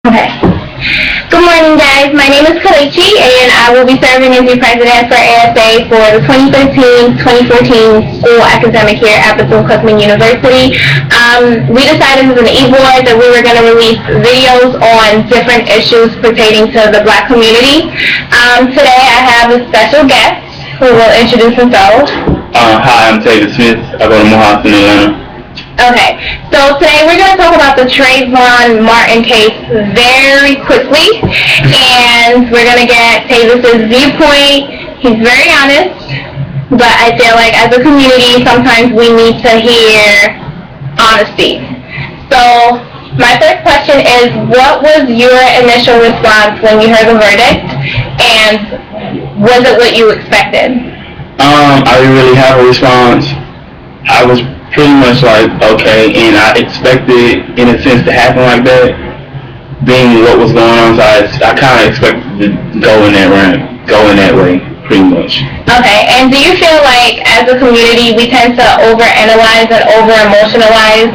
Okay. Good morning, guys. My name is Kalichi, and I will be serving as your president for ASA for the 2013-2014 school academic year at Bethune Cookman University. We decided as an e-board that we were going to release videos on different issues pertaining to the Black community. Today, I have a special guest who will introduce himself. Hi, I'm Trayvon Smith. I go to Morehouse in Atlanta. Okay, so today we're going to talk about the Trayvon Martin case very quickly, and we're going to get Tavis's viewpoint. He's very honest, but I feel like as a community, sometimes we need to hear honesty. So, my first question is, what was your initial response when you heard the verdict, and was it what you expected? I didn't really have a response. I was pretty much like, okay, and I expected, in a sense, to happen like that, being what was going on, so I kind of expected to go in that way, pretty much. Okay, and do you feel like, as a community, we tend to overanalyze and over-emotionalize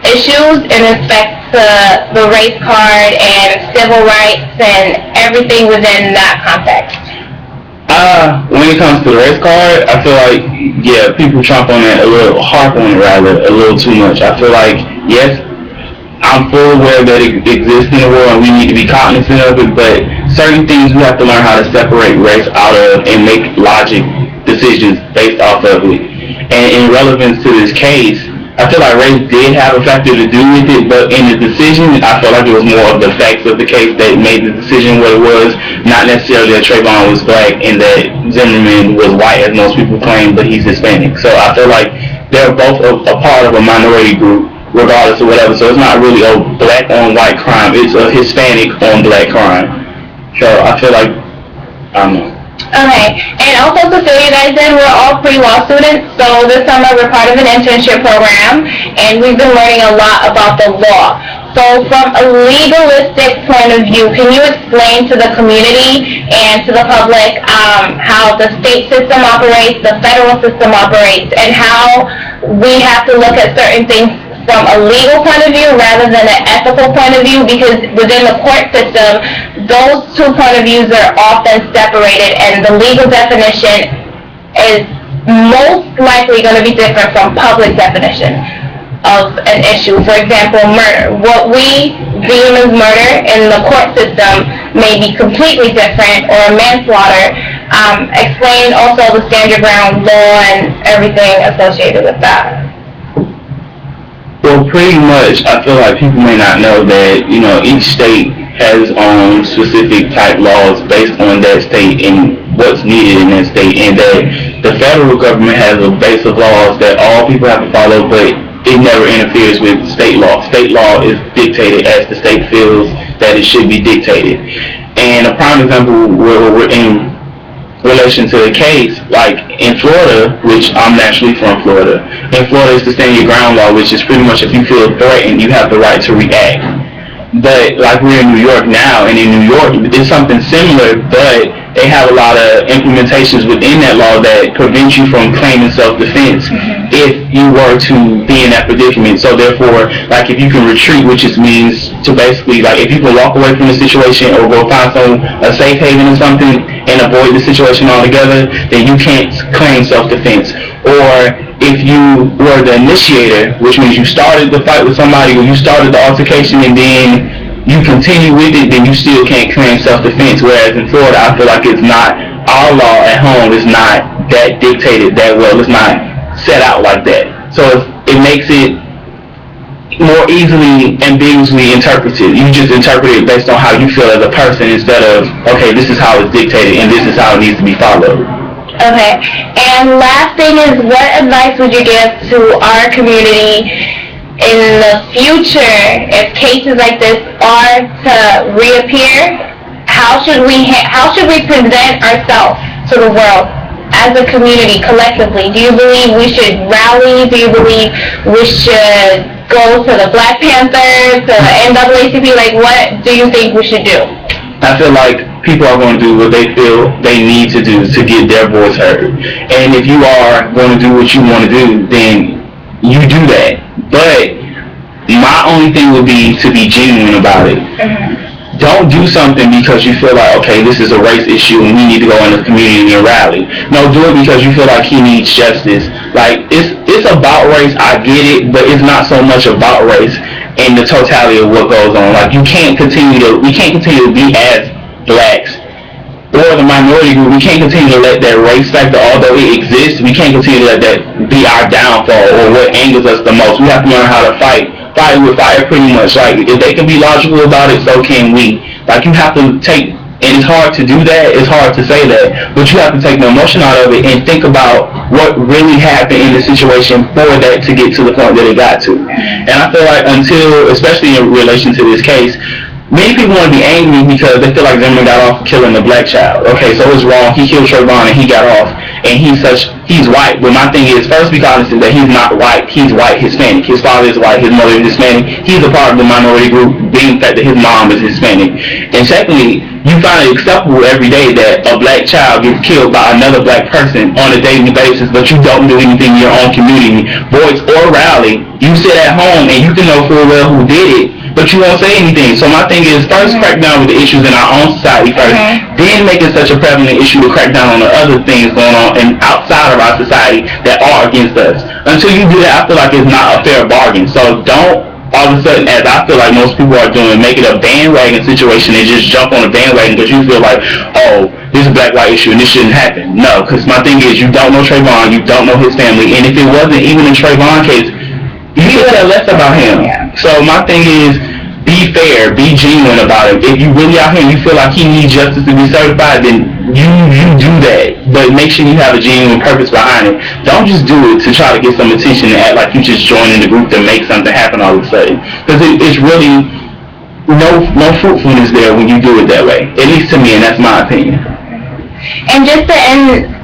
issues in respect to the race card and civil rights and everything within that context? When it comes to the race card, I feel like, yeah, people harp on it a little too much. I feel like, yes, I'm full aware that it exists in the world and we need to be cognizant of it, but certain things we have to learn how to separate race out of and make logic decisions based off of it. And in relevance to this case, I feel like race did have a factor to do with it, but in the decision, I feel like it was more of the facts of the case that made the decision what it was, not necessarily that Trayvon was Black and that Zimmerman was white, as most people claim, but he's Hispanic. So I feel like they're both a part of a minority group, regardless of whatever. So it's not really a Black on white crime, it's a Hispanic on Black crime. So I feel like, I don't know. Okay, and also to fill you guys in, we're all pre-law students, so this summer we're part of an internship program, and we've been learning a lot about the law. So from a legalistic point of view, can you explain to the community and to the public how the state system operates, the federal system operates, and how we have to look at certain things from a legal point of view rather than an ethical point of view, because within the court system, those two point of views are often separated, and the legal definition is most likely going to be different from public definition of an issue. For example, murder. What we deem as murder in the court system may be completely different, or manslaughter. Explain also the stand your ground law and everything associated with that. Well, pretty much, I feel like people may not know that, each state has its own specific type laws based on that state and what's needed in that state, and that the federal government has a base of laws that all people have to follow, but it never interferes with state law. State law is dictated as the state feels that it should be dictated. And a prime example where we're in relation to the case, like in Florida, which I'm naturally from Florida. In Florida, it's the stand your ground law, which is pretty much if you feel threatened, you have the right to react. But like we're in New York now, and in New York, it's something similar, but they have a lot of implementations within that law that prevent you from claiming self-defense if you were to be in that predicament. So therefore, like if you can retreat, which just means to basically, like if you can walk away from the situation or go find a safe haven or something and avoid the situation altogether, then you can't claim self-defense. Or if you were the initiator, which means you started the fight with somebody or you started the altercation and then you continue with it, then you still can't claim self-defense. Whereas in Florida, I feel like it's not, our law at home is not that dictated that well. It's not set out like that. So it makes it more easily ambiguously interpreted. You just interpret it based on how you feel as a person instead of, okay, this is how it's dictated and this is how it needs to be followed. Okay, and last thing is, what advice would you give to our community in the future if cases like this are to reappear? How should we present ourselves to the world as a community collectively? Do you believe we should rally? Do you believe we should go to the Black Panthers, to the NAACP? Like, what do you think we should do? I feel like people are going to do what they feel they need to do to get their voice heard. And if you are going to do what you want to do, then you do that. But my only thing would be to be genuine about it. Don't do something because you feel like, okay, this is a race issue and we need to go in the community and rally. No, do it because you feel like he needs justice. Like, it's about race, I get it, but it's not so much about race in the totality of what goes on. Like, we can't continue to be as blacks or the minority group, we can't continue to let that race factor, although it exists, we can't continue to let that be our downfall or what angers us the most. We have to learn how to fight with fire pretty much. Like, if they can be logical about it, so can we. Like, you have to take, and it's hard to do that, it's hard to say that, but you have to take the emotion out of it and think about what really happened in the situation for that to get to the point that it got to. And I feel like until, especially in relation to this case, many people want to be angry because they feel like Zimmerman got off killing the black child. Okay, so it's wrong. He killed Trayvon and he got off. And he's white. But my thing is, first be cognizant that he's not white. He's white Hispanic. His father is white. His mother is Hispanic. He's a part of the minority group, being the fact that his mom is Hispanic. And secondly, you find it acceptable every day that a black child gets killed by another black person on a daily basis, but you don't do anything in your own community, voice or rally. You sit at home and you can know full well who did it, but you won't say anything. So my thing is, first crack down with the issues in our own society first, then make it such a prevalent issue to crack down on the other things going on and outside of our society that are against us. Until you do that, I feel like it's not a fair bargain. So don't all of a sudden, as I feel like most people are doing, make it a bandwagon situation and just jump on a bandwagon because you feel like, oh, this is a black-white issue and this shouldn't happen. No, because my thing is, you don't know Trayvon, you don't know his family, and if it wasn't even a Trayvon case, you could care less about him. So my thing is, be fair, be genuine about it. If you really out here and you feel like he needs justice to be certified, then you do that. But make sure you have a genuine purpose behind it. Don't just do it to try to get some attention and act like you just joined in the group to make something happen all of a sudden. Because it's really no fruitfulness there when you do it that way. At least to me, and that's my opinion. And just to end